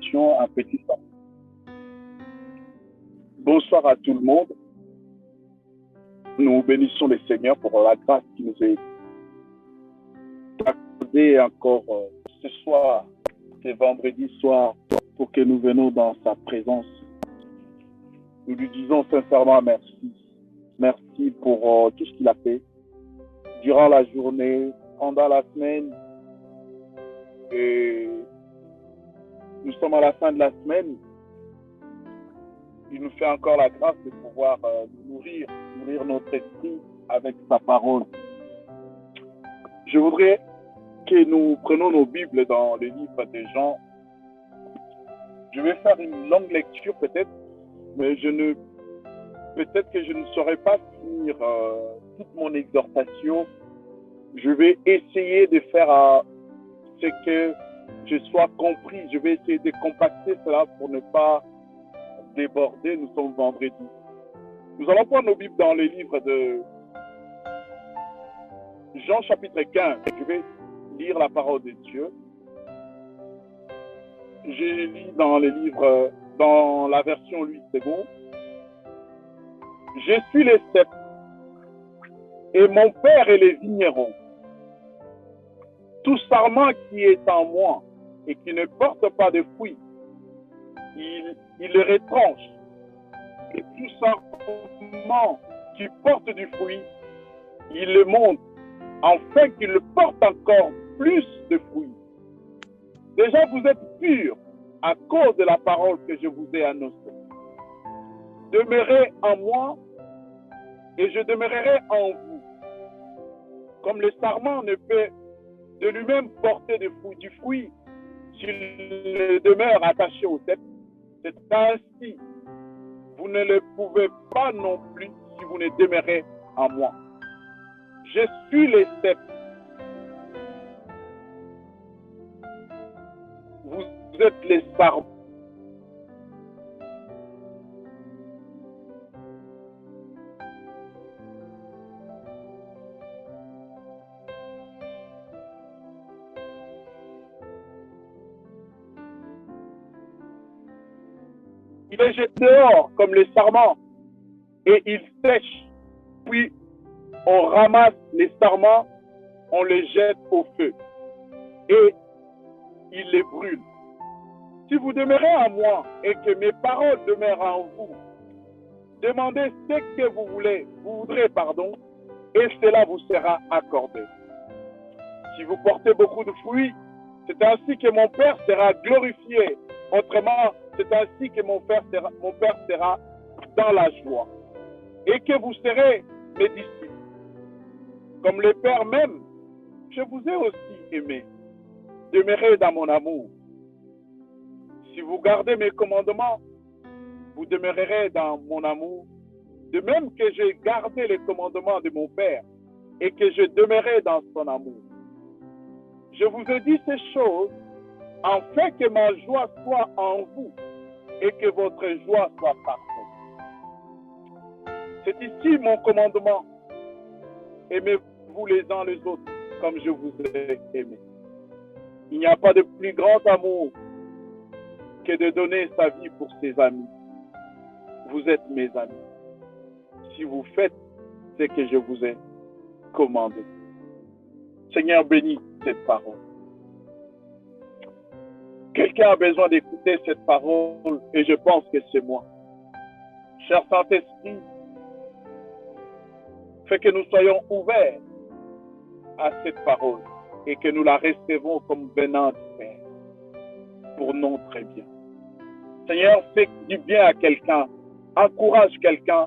bénédiction un petit temps. Bonsoir à tout le monde. Nous bénissons le Seigneur pour la grâce qui nous est accordée encore ce soir, ce vendredi soir, pour que nous venions dans sa présence. Nous lui disons sincèrement merci. Merci pour tout ce qu'il a fait durant la journée, pendant la semaine. Et nous sommes à la fin de la semaine. Il nous fait encore la grâce de pouvoir nourrir notre esprit avec sa parole. Je voudrais que nous prenions nos Bibles dans le livre des Jean. Je vais faire une longue lecture peut-être, mais peut-être que je ne saurais pas finir toute mon exhortation. Je vais essayer de faire ce que je sois compris. Je vais essayer de compacter cela pour ne pas déborder. Nous sommes vendredi. Nous allons prendre nos Bibles dans le livre de Jean chapitre 15. Je vais lire la parole de Dieu. Je lis dans le livre, dans la version 8 secondes. Je suis les cep et mon père est les vignerons. Tout sarment qui est en moi et qui ne porte pas de fruits, il le retranche. Et tout sarment qui porte du fruit, il le monte, afin qu'il porte encore plus de fruits. Déjà, vous êtes purs à cause de la parole que je vous ai annoncée. Demeurez en moi et je demeurerai en vous. Comme le sarment ne peut de lui-même porter du fruit s'il demeure attaché au cep, c'est ainsi. Vous ne le pouvez pas non plus si vous ne demeurez en moi. Je suis le cep. Vous êtes les sarments. Il est jeté dehors comme les sarments et il sèche. Puis on ramasse les sarments, on les jette au feu et il les brûle. Si vous demeurez en moi et que mes paroles demeurent en vous, demandez ce que vous voudrez, et cela vous sera accordé. Si vous portez beaucoup de fruits, c'est ainsi que mon Père sera glorifié. Autrement, c'est ainsi que mon Père sera dans la joie. Et que vous serez mes disciples. Comme le Père m'aime, je vous ai aussi aimé. Demeurez dans mon amour. Si vous gardez mes commandements, vous demeurerez dans mon amour. De même que j'ai gardé les commandements de mon Père et que je demeurerai dans son amour. Je vous ai dit ces choses afin que ma joie soit en vous et que votre joie soit parfaite. C'est ici mon commandement. Aimez-vous les uns les autres comme je vous ai aimé. Il n'y a pas de plus grand amour que de donner sa vie pour ses amis. Vous êtes mes amis si vous faites ce que je vous ai commandé. Seigneur, bénis cette parole. Quelqu'un a besoin d'écouter cette parole et je pense que c'est moi. Cher Saint-Esprit, fais que nous soyons ouverts à cette parole et que nous la recevons comme venant du Père pour notre bien. Seigneur, fais du bien à quelqu'un, encourage quelqu'un,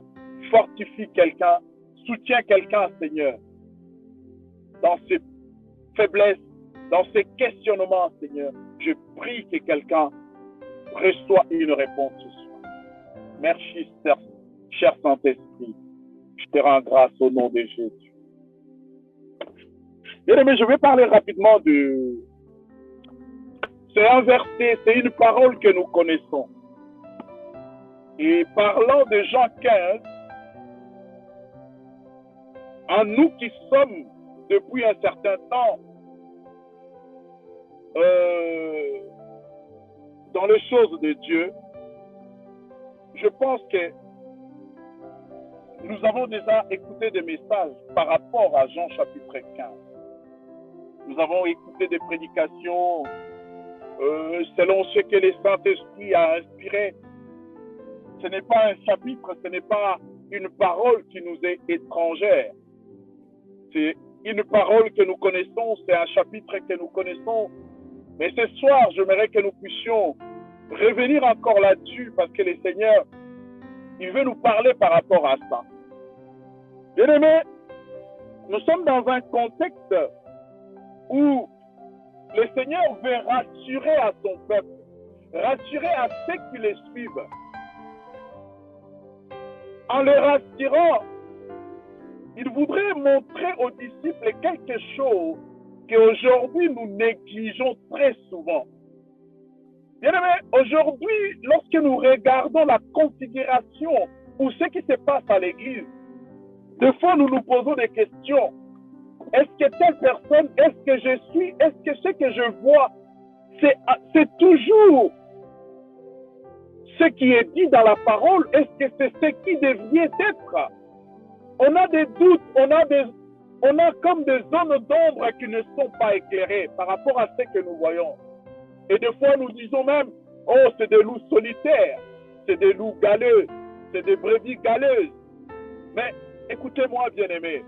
fortifie quelqu'un, soutiens quelqu'un, Seigneur, dans ses faiblesses, dans ses questionnements, Seigneur. Je prie que quelqu'un reçoive une réponse ce soir. Merci, cher Saint-Esprit. Je te rends grâce au nom de Jésus. Bien aimé, je vais parler rapidement de... C'est un verset, c'est une parole que nous connaissons. Et parlant de Jean 15, en nous qui sommes depuis un certain temps dans les choses de Dieu, je pense que nous avons déjà écouté des messages par rapport à Jean chapitre 15. Nous avons écouté des prédications selon ce que le Saint-Esprit a inspiré. Ce n'est pas un chapitre, ce n'est pas une parole qui nous est étrangère. C'est une parole que nous connaissons, c'est un chapitre que nous connaissons. Mais ce soir, j'aimerais que nous puissions revenir encore là-dessus parce que le Seigneur, il veut nous parler par rapport à ça. Bien-aimés, nous sommes dans un contexte où le Seigneur veut rassurer à son peuple, rassurer à ceux qui le suivent. En les rassurant, il voudrait montrer aux disciples quelque chose qu'aujourd'hui nous négligeons très souvent. Bien-aimés, aujourd'hui, lorsque nous regardons la configuration ou ce qui se passe à l'Église, des fois nous nous posons des questions. Est-ce que telle personne, est-ce que je suis, est-ce que ce que je vois, c'est toujours ce qui est dit dans la parole, est-ce que c'est ce qui devait être? On a des doutes, on a comme des zones d'ombre qui ne sont pas éclairées par rapport à ce que nous voyons. Et des fois, nous disons même, oh, c'est des loups solitaires, c'est des loups galeux, c'est des brebis galeuses. Mais écoutez-moi, bien-aimés,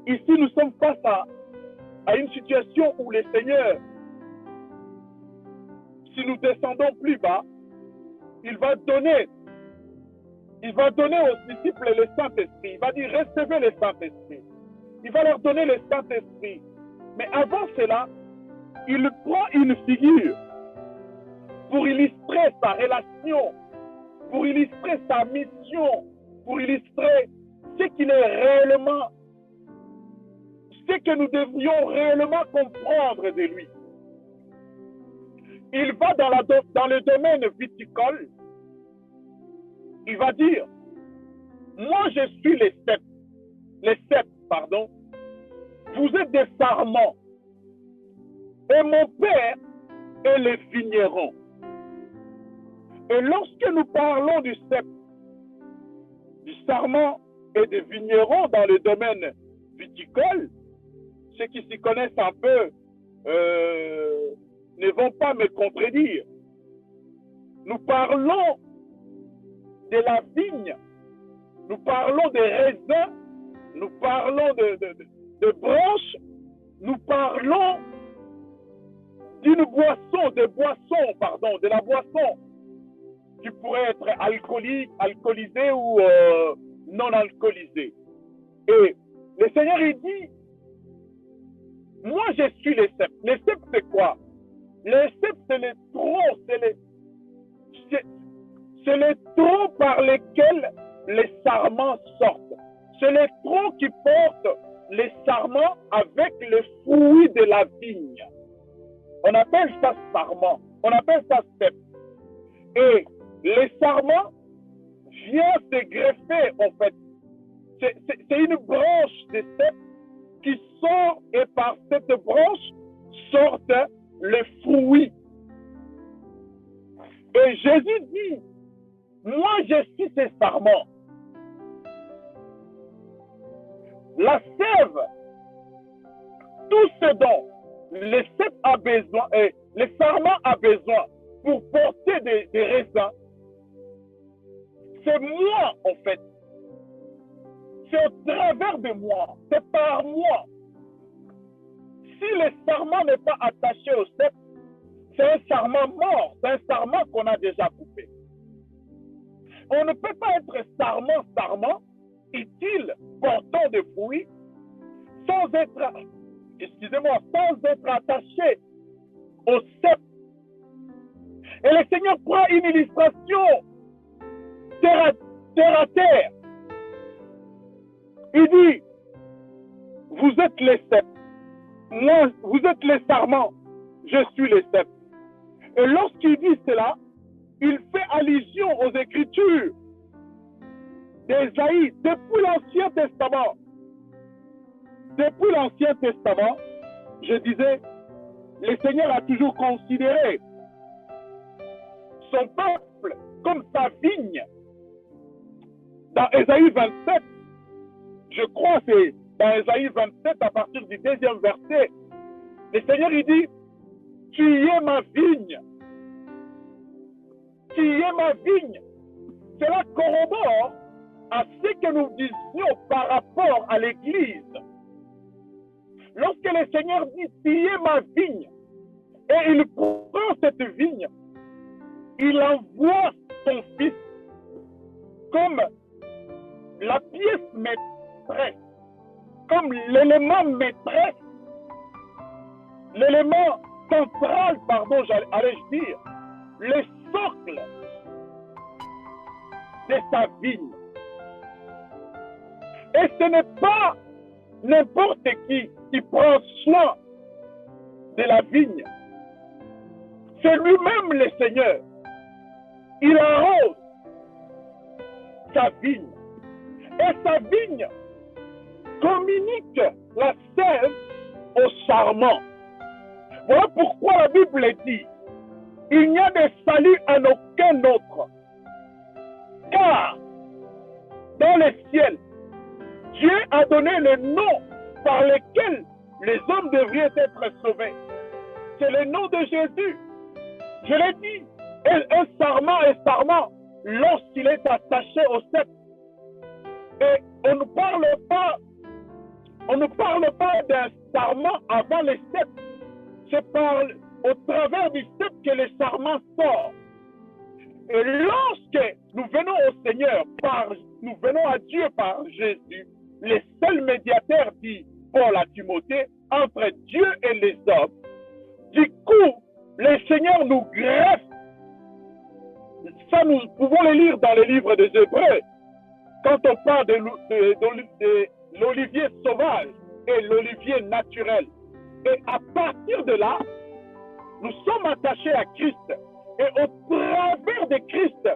ici, nous sommes face à une situation où le Seigneur, si nous descendons plus bas, il va donner aux disciples le Saint-Esprit. Il va dire, recevez le Saint-Esprit. Il va leur donner le Saint-Esprit. Mais avant cela, il prend une figure pour illustrer sa relation, pour illustrer sa mission, pour illustrer ce qu'il est réellement, ce que nous devrions réellement comprendre de lui. Il va dans le domaine viticole. Il va dire, moi je suis les sept, pardon. Vous êtes des sarments. Et mon père est les vignerons. Et lorsque nous parlons du cep, du sarment et des vignerons dans le domaine viticole, ceux qui s'y connaissent un peu ne vont pas me contredire. Nous parlons de la vigne, nous parlons des raisins, nous parlons de branches, nous parlons d'une boisson, de la boisson qui pourrait être alcoolisée ou non alcoolisée. Et le Seigneur, il dit, moi je suis les cèpes. Les cèpes, c'est quoi? Les cèpes, c'est les troncs, c'est les troncs par lesquels les sarments sortent. C'est les troncs qui portent les sarments avec le fruit de la vigne. On appelle ça sarment, on appelle ça cèpe. Et les sarments viennent se greffer, en fait. C'est une branche de cèpe qui sort, et par cette branche sortent les fruits. Et Jésus dit, moi je suis ces sarments. La sève, tout ce dont le cèpe a besoin, et le sarment a besoin pour porter des raisins, c'est moi en fait. C'est au travers de moi, c'est par moi. Si le sarment n'est pas attaché au cèpe, c'est un sarment mort, c'est un sarment qu'on a déjà coupé. On ne peut pas être sarment, utile, portant de fruits, sans être attaché au cèpe. Et le Seigneur prend une illustration terre à terre. Il dit, vous êtes les cèpes. Moi, vous êtes les sarments. Je suis les cèpes. Et lorsqu'il dit cela, il fait allusion aux Écritures d'Ésaïe depuis l'Ancien Testament. Depuis l'Ancien Testament, je disais, le Seigneur a toujours considéré son peuple comme sa vigne. Dans Ésaïe 27, je crois que c'est dans Ésaïe 27, à partir du 2e verset, le Seigneur il dit, tu es ma vigne. Tu es ma vigne. Cela corrobore à ce que nous disions par rapport à l'Église. Lorsque le Seigneur dit, tu es ma vigne, et il prend cette vigne, il envoie son Fils comme la pièce maîtresse, comme l'élément maîtresse, l'élément central, pardon, allais-je dire, le socle de sa vigne. Et ce n'est pas n'importe qui prend soin de la vigne. C'est lui-même le Seigneur. Il arrose sa vigne. Et sa vigne communique la sève au sarment. Voilà pourquoi la Bible dit, il n'y a de salut en aucun autre. Car dans le ciel, Dieu a donné le nom par lequel les hommes devraient être sauvés. C'est le nom de Jésus. Je l'ai dit, un sarment est sarment lorsqu'il est attaché au sceptre. Et on ne parle pas d'un sarment avant le sceptre. C'est au travers du sceptre que le sarment sort. Et lorsque nous venons au Seigneur, nous venons à Dieu par Jésus, le seul médiateur, dit Paul à Timothée, entre Dieu et les hommes, du coup, le Seigneur nous greffe. Ça, nous pouvons le lire dans les livres des Hébreux. Quand on parle de l'olivier sauvage et l'olivier naturel. Et à partir de là, nous sommes attachés à Christ. Et au travers de Christ,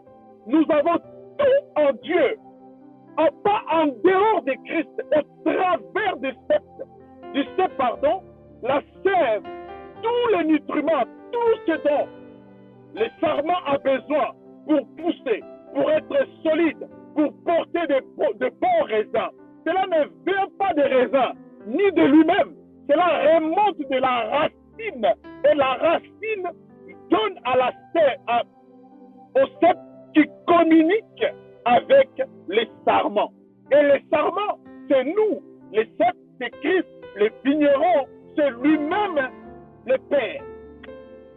nous avons tout en Dieu. Pas en dehors de Christ, au travers du sceptre, la sève, tous les nutriments, tout ce dont le sarment a besoin pour pousser, pour être solide, pour porter de bons raisins. Cela ne vient pas des raisins, ni de lui-même. Cela remonte de la racine. Et la racine donne à la sève, au sceptre qui communique avec les sarments. Et les sarments, c'est nous. Les sceptres, c'est Christ. Les vignerons, c'est lui-même le Père.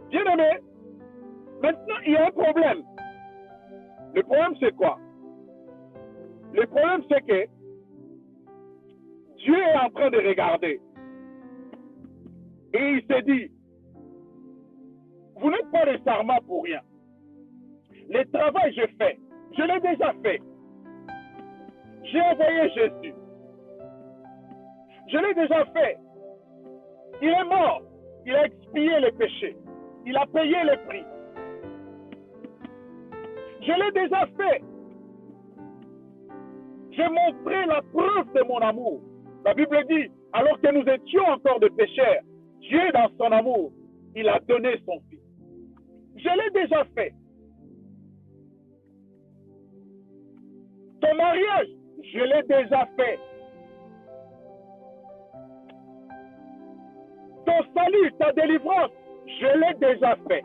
Bien aimé, maintenant, il y a un problème. Le problème, c'est quoi? Le problème, c'est que Dieu est en train de regarder. Et il s'est dit, vous n'êtes pas des sarments pour rien. Le travail que je fais, je l'ai déjà fait. J'ai envoyé Jésus. Je l'ai déjà fait. Il est mort. Il a expié les péchés. Il a payé le prix. Je l'ai déjà fait. J'ai montré la preuve de mon amour. La Bible dit, alors que nous étions encore des pécheurs, Dieu, dans son amour, il a donné son Fils. Je l'ai déjà fait. Ton mariage, je l'ai déjà fait. Ton salut, ta délivrance, je l'ai déjà fait.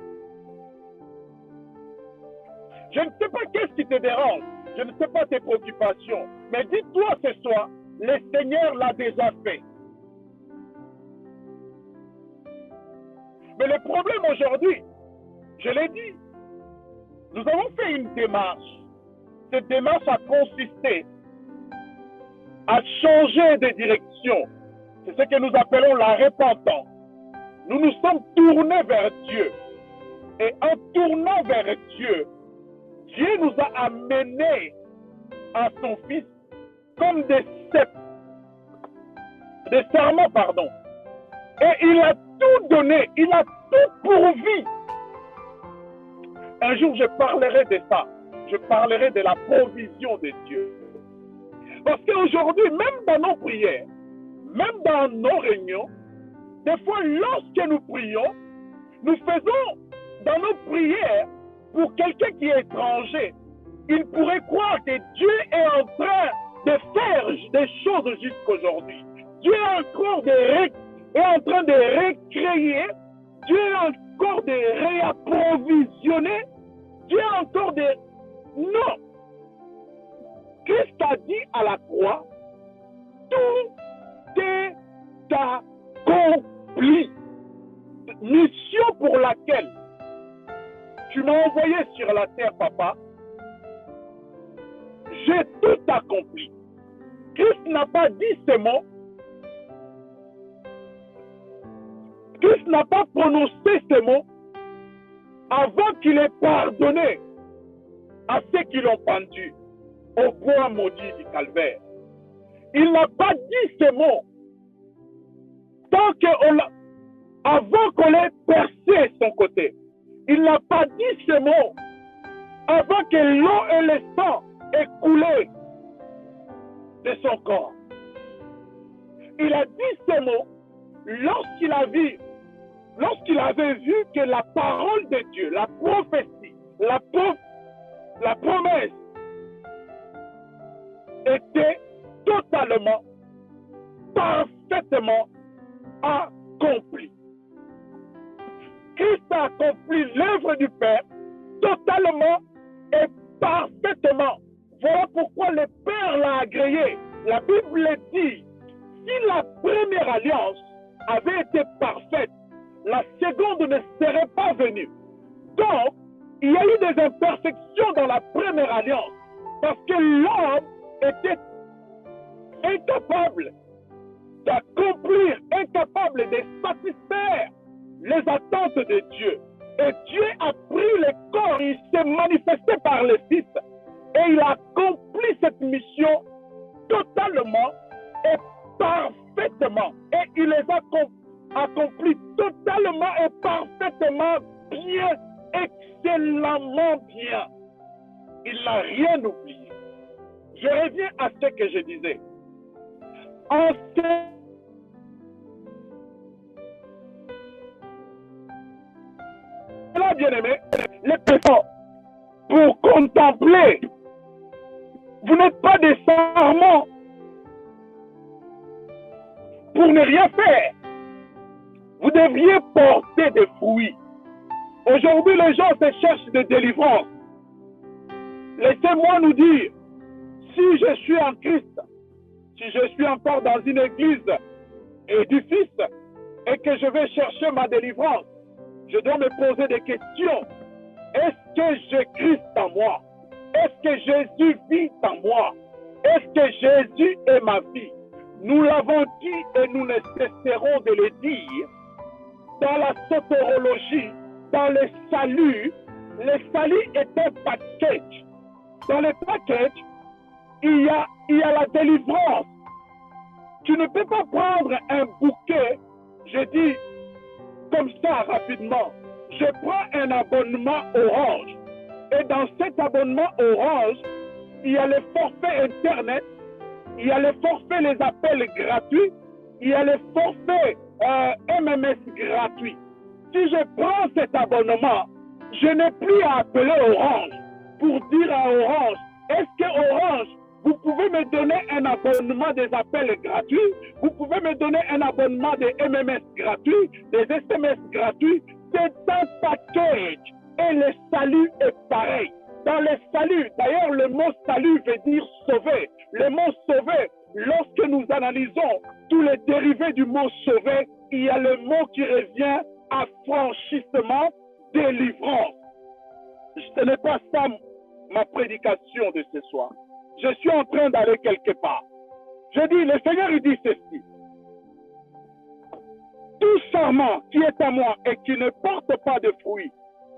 Je ne sais pas qu'est-ce qui te dérange, je ne sais pas tes préoccupations, mais dis-toi ce soir, le Seigneur l'a déjà fait. Mais le problème aujourd'hui, je l'ai dit, nous avons fait une démarche. Cette démarche a consisté à changer de direction. C'est ce que nous appelons la repentance. Nous nous sommes tournés vers Dieu. Et en tournant vers Dieu, Dieu nous a amenés à son Fils comme des sceptres, des sarments, pardon. Et il a tout donné, il a tout pourvu. Un jour, je parlerai de ça. Je parlerai de la provision de Dieu. Parce qu'aujourd'hui, même dans nos prières, même dans nos réunions, des fois, lorsque nous prions, nous faisons dans nos prières pour quelqu'un qui est étranger, il pourrait croire que Dieu est en train de faire des choses jusqu'aujourd'hui. Dieu est encore est en train de recréer, Dieu est encore de réapprovisionner, Dieu est encore de... Non! Christ a dit à la croix, tout est accompli. Mission pour laquelle tu m'as envoyé sur la terre, papa, j'ai tout accompli. Christ n'a pas dit ces mots. Christ n'a pas prononcé ces mots avant qu'il ait pardonné à ceux qui l'ont pendu au bois maudit du calvaire. Il n'a pas dit ces mots avant qu'on ait percé son côté. Il n'a pas dit ces mots avant que l'eau et le sang aient coulé de son corps. Il a dit ces mots lorsqu'il avait vu que la parole de Dieu, la prophétie, la promesse était totalement, parfaitement accomplie. Christ a accompli l'œuvre du Père totalement et parfaitement. Voilà pourquoi le Père l'a agréé. La Bible dit, si la première alliance avait été parfaite, la seconde ne serait pas venue. Donc, il y a eu des imperfections dans la première alliance parce que l'homme était incapable d'accomplir, incapable de satisfaire les attentes de Dieu. Et Dieu a pris le corps, il s'est manifesté par le Fils et il a accompli cette mission totalement et parfaitement. Et il les a accomplis totalement et parfaitement bien, excellemment bien. Il n'a rien oublié. Je reviens à ce que je disais. En cela, bien-aimé, les personnes, pour contempler, vous n'êtes pas des serments pour ne rien faire. Vous devriez porter des fruits. Aujourd'hui, les gens se cherchent de délivrance. Laissez-moi nous dire, si je suis en Christ, si je suis encore dans une église édifice et que je vais chercher ma délivrance, je dois me poser des questions. Est-ce que j'ai Christ en moi? Est-ce que Jésus vit en moi? Est-ce que Jésus est ma vie? Nous l'avons dit et nous ne cesserons de le dire. Dans la sotérologie, dans le salut est un package. Dans le package, il y a la délivrance. Tu ne peux pas prendre un bouquet, je dis comme ça rapidement, je prends un abonnement Orange. Et dans cet abonnement Orange, il y a le forfait Internet, il y a le forfait les appels gratuits, il y a le forfait MMS gratuit. Si je prends cet abonnement, je n'ai plus à appeler Orange pour dire à Orange, est-ce que Orange, vous pouvez me donner un abonnement des appels gratuits, vous pouvez me donner un abonnement des MMS gratuits, des SMS gratuits. C'est un package et le salut est pareil. Dans le salut, d'ailleurs le mot salut veut dire sauver. Le mot sauver, lorsque nous analysons tous les dérivés du mot sauver, il y a le mot qui revient affranchissement, délivrance. Ce n'est pas ça ma prédication de ce soir. Je suis en train d'aller quelque part. Je dis, le Seigneur il dit ceci. Tout serment qui est à moi et qui ne porte pas de fruits,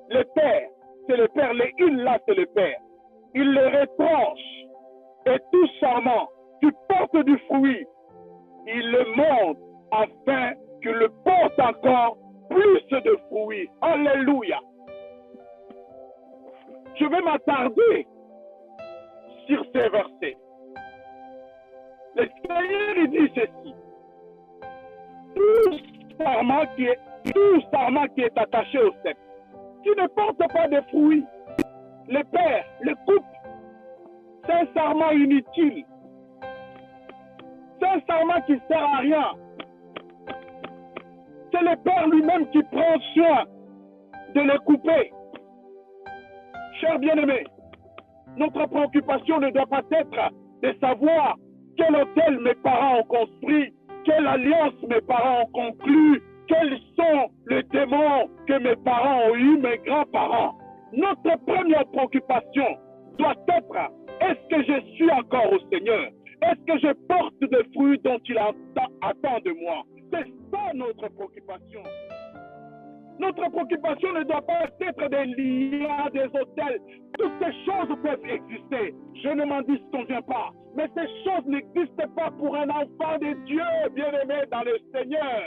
le Père, c'est le Père, le il là, c'est le Père. Il le retranche. Et tout serment qui porte du fruit, il le monte afin qu'il le porte encore plus de fruits. Alléluia. Je vais m'attarder sur ces versets. Le Seigneur il dit ceci. Tout sarment qui est attaché au cep, qui ne porte pas de fruits, les pères, les couples. C'est un serment inutile. C'est un serment qui ne sert à rien. C'est le Père lui-même qui prend soin de les couper. Chers bien-aimés, notre préoccupation ne doit pas être de savoir quel hôtel mes parents ont construit, quelle alliance mes parents ont conclue, quels sont les démons que mes parents ont eus, mes grands-parents. Notre première préoccupation doit être, est-ce que je suis encore au Seigneur? Est-ce que je porte des fruits dont il attend de moi? C'est ça notre préoccupation. Notre préoccupation ne doit pas être des liens, des hôtels. Toutes ces choses peuvent exister. Je ne m'en disconviens pas. Mais ces choses n'existent pas pour un enfant de Dieu, bien-aimé dans le Seigneur.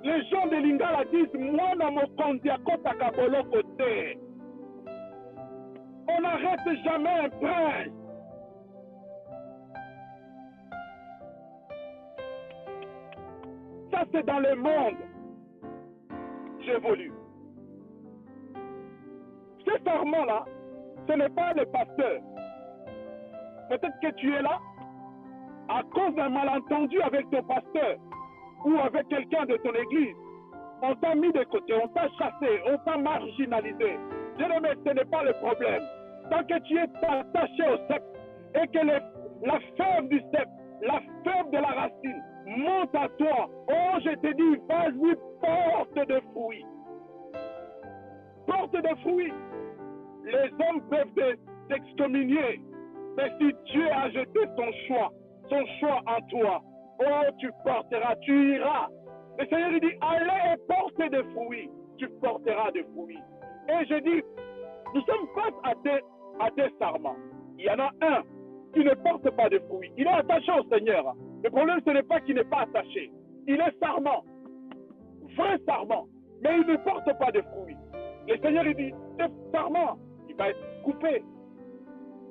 Les gens de Lingala disent, moi, dans mon kondiako takabolo côté. On n'arrête jamais un prince. Ça, c'est dans le monde. J'évolue. Ce serment-là, ce n'est pas le pasteur. Peut-être que tu es là à cause d'un malentendu avec ton pasteur ou avec quelqu'un de ton église. On t'a mis de côté, on t'a chassé, on t'a marginalisé. Bien-aimé, ce n'est pas le problème. Tant que tu es attaché au cep et que la fève du cep, la fève de la racine monte à toi, oh, je te dis, vas-y, porte de fruits. Porte de fruits. Les hommes peuvent t'excommunier, mais si Dieu a jeté son choix en toi, oh, tu porteras, tu iras. Le Seigneur lui dit, allez et portez des fruits, tu porteras des fruits. Et je dis, nous sommes face à des serments. Il y en a un qui ne porte pas de fruits. Il est attaché au Seigneur. Le problème, ce n'est pas qu'il n'est pas attaché. Il est serment. Vrai serment. Mais il ne porte pas de fruits. Le Seigneur, il dit, ce serment, il va être coupé.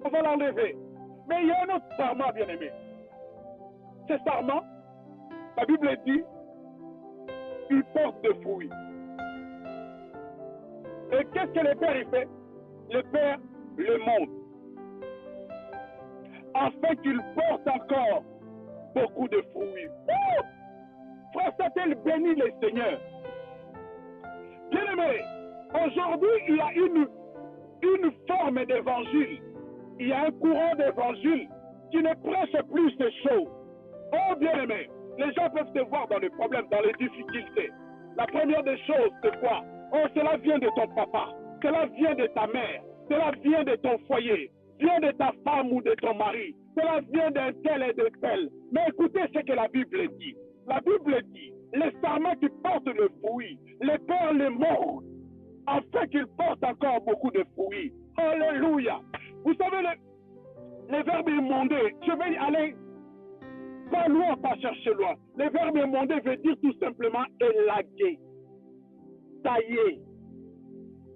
On va l'enlever. Mais il y a un autre serment, bien-aimé. Ce serment, la Bible dit, il porte de fruits. Et qu'est-ce que le Père il fait? Le Père le montre. Afin qu'il porte encore beaucoup de fruits. Oh! Frère Satel bénit le Seigneur. Bien-aimé, aujourd'hui, il y a une forme d'évangile. Il y a un courant d'évangile qui ne prêche plus ces choses. Oh, bien-aimé, les gens peuvent te voir dans les problèmes, dans les difficultés. La première des choses, c'est quoi? Oh, cela vient de ton papa. Cela vient de ta mère. Cela vient de ton foyer. Vient de ta femme ou de ton mari. Cela vient d'un tel et de tel. Mais écoutez ce que la Bible dit. La Bible dit, les serments qui portent le fruit, les pères les montrent, afin qu'ils portent encore beaucoup de fruits. Alléluia. Vous savez, les verbes immondés, je vais aller pas loin, pas chercher loin. Les verbes immondés veut dire tout simplement élaguer, tailler,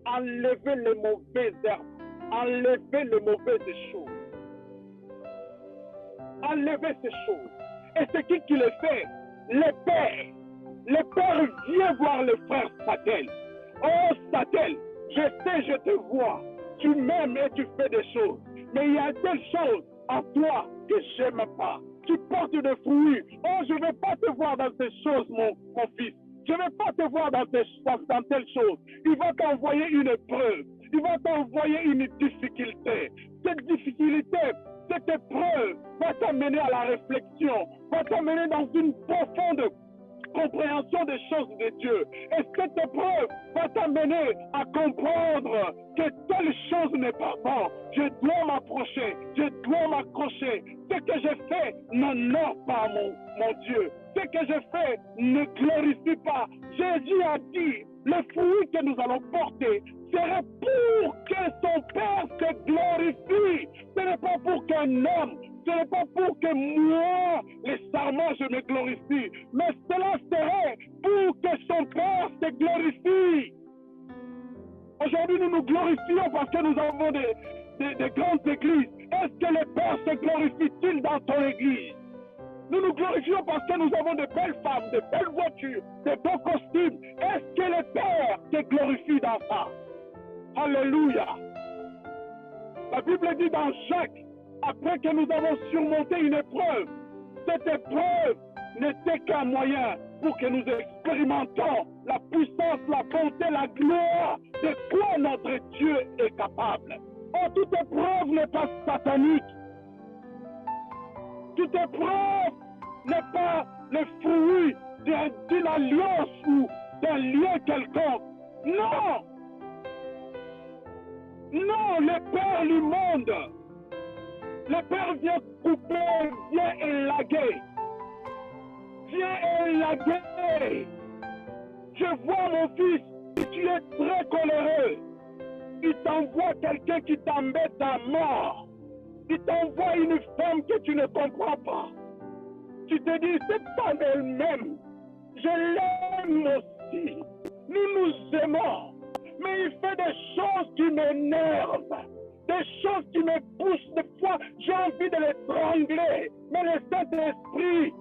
enlever les mauvaises herbes, enlever les mauvaises choses. Enlever ces choses. Et c'est qui le fait? Les pères. Les pères viennent voir le frère Satel. Oh Satel, je sais, je te vois. Tu m'aimes et tu fais des choses. Mais il y a des choses en toi que je n'aime pas. Tu portes des fruits. Oh, je ne vais pas te voir dans ces choses, mon fils. Je ne vais pas te voir dans telle chose. Il va t'envoyer une épreuve. Il va t'envoyer une difficulté. Cette difficulté, cette épreuve va t'amener à la réflexion, va t'amener dans une profonde compréhension des choses de Dieu. Et cette épreuve va t'amener à comprendre que telle chose n'est pas bon. Je dois m'approcher, je dois m'accrocher. Ce que je fais n'honore pas mon Dieu. Ce que je fais ne glorifie pas. Jésus a dit, le fruit que nous allons porter serait pour que son Père se glorifie. Ce n'est pas pour qu'un homme, ce n'est pas pour que moi, les serments, je me glorifie, mais cela serait pour que son Père se glorifie. Aujourd'hui, nous nous glorifions parce que nous avons des grandes églises. Est-ce que le Père se glorifie-t-il dans ton église? Nous nous glorifions parce que nous avons de belles femmes, de belles voitures, de beaux costumes. Est-ce que le Père te glorifie dans ça? Alléluia. La Bible dit dans Jacques, après que nous avons surmonté une épreuve, cette épreuve n'était qu'un moyen pour que nous expérimentons la puissance, la bonté, la gloire de quoi notre Dieu est capable. Oh, toute épreuve n'est pas satanique. Toute épreuve n'est pas le fruit d'une alliance ou d'un lien quelconque. Non! Non, le Père lui monde. Le Père vient couper, vient élaguer. Viens élaguer. Je vois mon fils, tu es très coléreux. Il t'envoie quelqu'un qui t'embête à mort. Il t'envoie une femme que tu ne comprends pas. Tu te dis, cette femme elle-même, je l'aime aussi. Nous nous aimons. Mais il fait des choses qui m'énervent. Des choses qui me poussent. Des fois, j'ai envie de l'étrangler. Mais le Saint-Esprit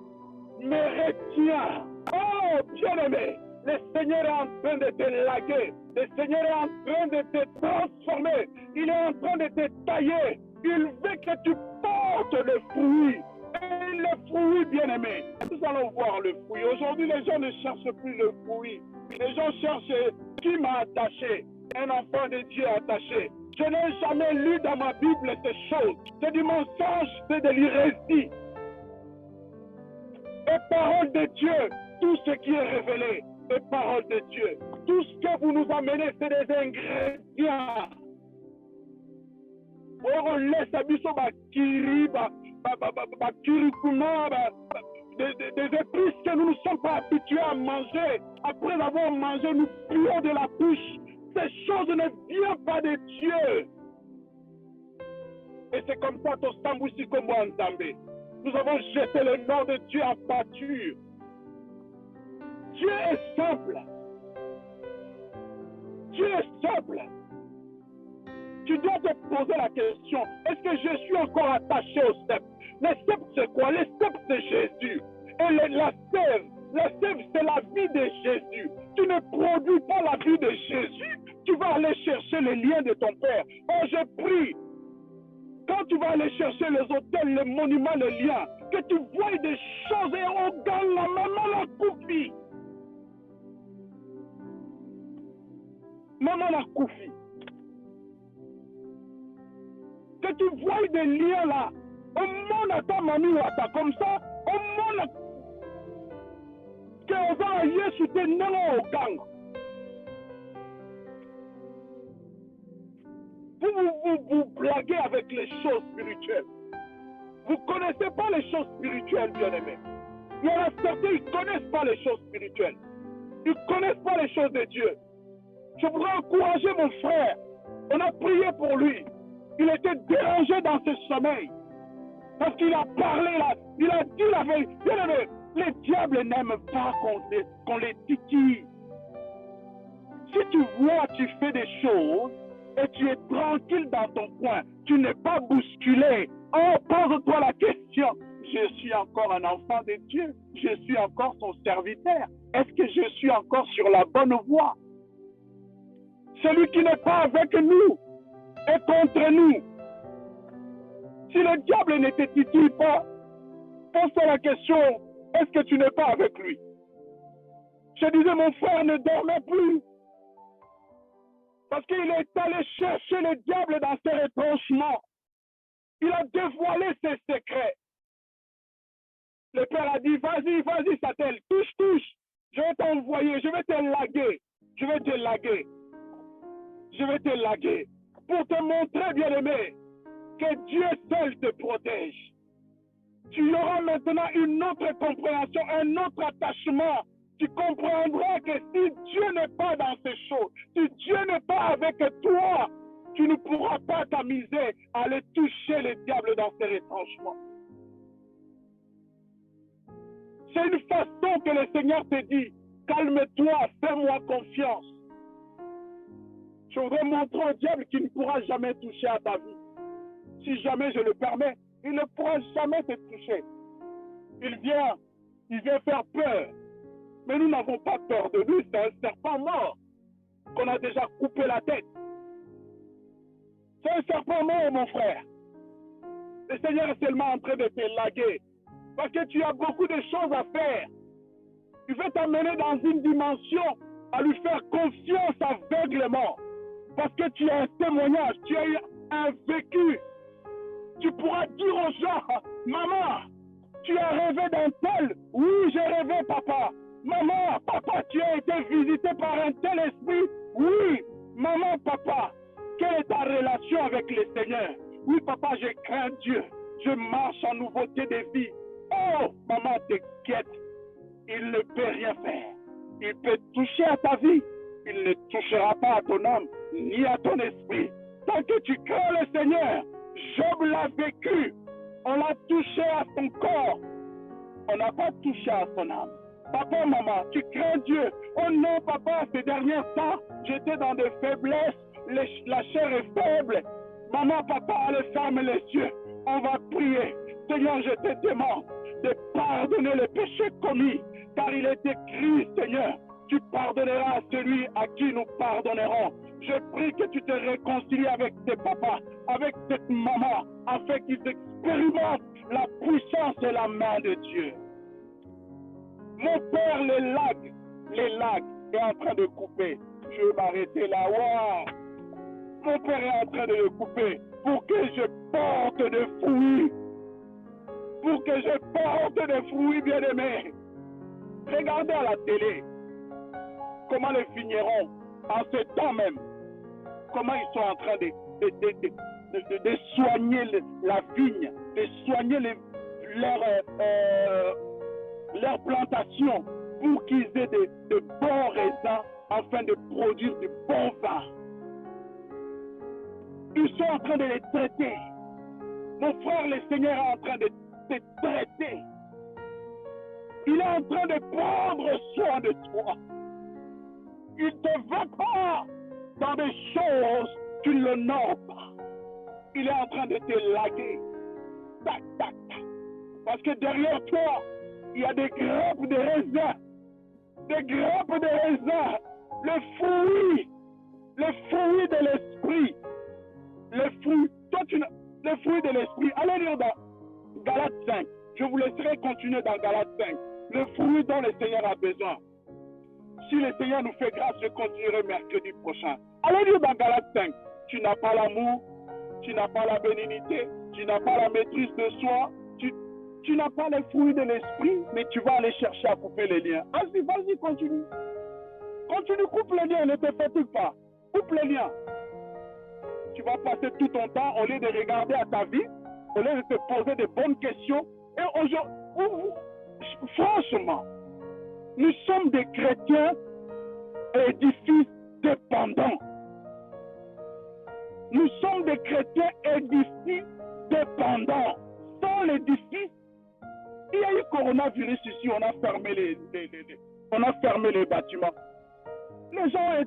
me retient. Oh, bien-aimé, le Seigneur est en train de te laguer. Le Seigneur est en train de te transformer. Il est en train de te tailler. Il veut que tu portes le fruit. Et le fruit, bien-aimé, nous allons voir le fruit. Aujourd'hui, les gens ne cherchent plus le fruit. Les gens cherchent qui m'a attaché. Un enfant de Dieu attaché. Je n'ai jamais lu dans ma Bible ces choses. C'est du mensonge, c'est de l'hérésie. Et parole de Dieu, tout ce qui est révélé est parole de Dieu. Tout ce que vous nous amenez, c'est des ingrédients. On laisse à biso bakiri, bakirikuma, des épices que nous ne sommes pas habitués à manger. Après avoir mangé, nous puons de la bouche. Ces choses ne viennent pas de Dieu. Et c'est comme ça, Tostambusi Kombo Nzambe. Nous avons jeté le nom de Dieu en pâture. Dieu est simple. Dieu est simple. Tu dois te poser la question, est-ce que je suis encore attaché au sceptre? Le sceptre, c'est quoi? Le sceptre, c'est Jésus. Et la sève, c'est la vie de Jésus. Tu ne produis pas la vie de Jésus, tu vas aller chercher les liens de ton Père. Oh, je prie, quand tu vas aller chercher les hôtels, les monuments, les liens, que tu vois des choses et on gagne la maman la Koufi. Maman la Koufi. Que tu vois des liens là, au monde à ta mamie là, comme ça, au monde que on va aller sur tes noms au gang. Vous blaguez avec les choses spirituelles. Vous ne connaissez pas les choses spirituelles, bien-aimés. Il y en a certains qui ne connaissent pas les choses spirituelles. Ils ne connaissent pas les choses de Dieu. Je voudrais encourager mon frère. On a prié pour lui. Il était dérangé dans ses sommeils. Parce qu'il a parlé là. Il a dit la vérité. Bien-aimés, les diables n'aiment pas qu'on les titille. Si tu vois, tu fais des choses et tu es tranquille dans ton coin, tu n'es pas bousculé. Oh, pose-toi la question. Je suis encore un enfant de Dieu. Je suis encore son serviteur. Est-ce que je suis encore sur la bonne voie? Celui qui n'est pas avec nous est contre nous. Si le diable ne te titille pas, pose-toi la question, est-ce que tu n'es pas avec lui? Je disais, mon frère ne dormait plus. Parce qu'il est allé chercher le diable dans ses retranchements. Il a dévoilé ses secrets. Le Père a dit, vas-y, vas-y, Satan, touche, touche. Je vais t'envoyer, je vais te laguer. Je vais te laguer. Je vais te laguer. Pour te montrer, bien-aimé, que Dieu seul te protège. Tu auras maintenant une autre compréhension, un autre attachement. Tu comprendras que si Dieu n'est pas dans ces choses, si Dieu n'est pas avec toi, tu ne pourras pas t'amuser à aller toucher le diable dans ses retranchements. C'est une façon que le Seigneur te dit, calme-toi, fais-moi confiance. Je voudrais montrer au diable qu'il ne pourra jamais toucher à ta vie. Si jamais je le permets, il ne pourra jamais te toucher. il vient faire peur. Mais nous n'avons pas peur de lui, c'est un serpent mort qu'on a déjà coupé la tête. C'est un serpent mort, mon frère. Le Seigneur est seulement en train de te laguer. Parce que tu as beaucoup de choses à faire. Il veut t'amener dans une dimension à lui faire confiance aveuglément. Parce que tu as un témoignage, tu as eu un vécu. Tu pourras dire aux gens, maman, tu as rêvé d'un tel. Oui, j'ai rêvé, papa. Maman, papa, tu as été visité par un tel esprit. Oui, maman, papa, quelle est ta relation avec le Seigneur? Oui, papa, je crains Dieu. Je marche en nouveauté de vie. Oh, maman, t'inquiète. Il ne peut rien faire. Il peut toucher à ta vie. Il ne touchera pas à ton âme, ni à ton esprit. Tant que tu crains le Seigneur, Job l'a vécu. On l'a touché à son corps. On n'a pas touché à son âme. Papa, maman, tu crains Dieu. Oh non, papa, ces derniers temps, j'étais dans des faiblesses. La chair est faible. Maman, papa, allez ferme les yeux. On va prier. Seigneur, je te demande de pardonner les péchés commis. Car il est écrit, Seigneur, tu pardonneras à celui à qui nous pardonnerons. Je prie que tu te réconcilies avec tes papas, avec cette maman, afin qu'ils expérimentent la puissance et la main de Dieu. Mon père, les lags est en train de couper. Je vais m'arrêter là. Wow. Mon père est en train de le couper pour que je porte des fruits. Pour que je porte des fruits, bien-aimés. Regardez à la télé comment les vignerons, en ce temps même, comment ils sont en train de soigner la vigne, de soigner leur plantation pour qu'ils aient de bons raisins afin de produire du bon vin. Ils sont en train de les traiter. Mon frère, le Seigneur est en train de te traiter. Il est en train de prendre soin de toi. Il ne te veut pas dans des choses qui ne l'honorent pas. Il est en train de te laguer. Tac, tac, tac. Parce que derrière toi, il y a des grappes de raisins. Des grappes de raisins. Le fruit de l'esprit. Le fruit de l'esprit. Allez lire dans Galates 5. Je vous laisserai continuer dans Galates 5. Le fruit dont le Seigneur a besoin. Si le Seigneur nous fait grâce, je continuerai mercredi prochain. Allez lire dans Galates 5. Tu n'as pas l'amour, tu n'as pas la bénignité, tu n'as pas la maîtrise de soi, tu n'as pas les fruits de l'esprit, mais tu vas aller chercher à couper les liens. Vas-y, continue. Continue, coupe les liens, ne te fatigue pas. Coupe les liens. Tu vas passer tout ton temps, au lieu de regarder à ta vie, au lieu de te poser de bonnes questions. Et aujourd'hui, franchement, nous sommes des chrétiens édifices dépendants. Nous sommes des chrétiens édifices dépendants. Sans l'édifice, il y a eu coronavirus ici, on a fermé les bâtiments. Les gens,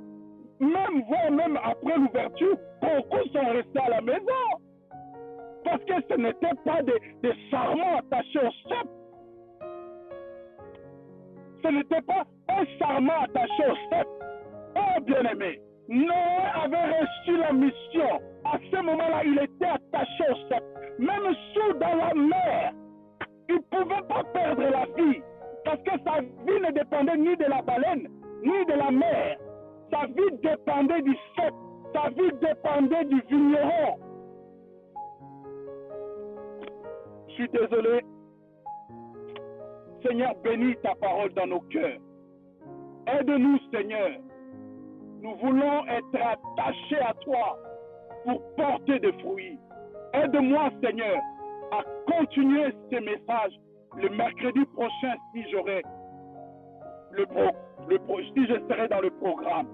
même après l'ouverture, beaucoup sont restés à la maison. Parce que ce n'était pas des sarments attachés au sceptre. Ce n'était pas un sarment attaché au sceptre. Oh bien-aimé, Noé avait reçu la mission. À ce moment-là, il était attaché au sceptre. Même sous dans la mer, il ne pouvait pas perdre la vie. Parce que sa vie ne dépendait ni de la baleine, ni de la mer. Sa vie dépendait du sceptre. Sa vie dépendait du vigneron. Je suis désolé. Seigneur, bénis ta parole dans nos cœurs. Aide-nous, Seigneur. Nous voulons être attachés à toi pour porter des fruits. Aide-moi, Seigneur, à continuer ces messages le mercredi prochain si j'aurai si je serai dans le programme.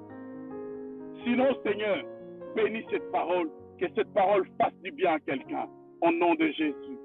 Sinon, Seigneur, bénis cette parole, que cette parole fasse du bien à quelqu'un. Au nom de Jésus.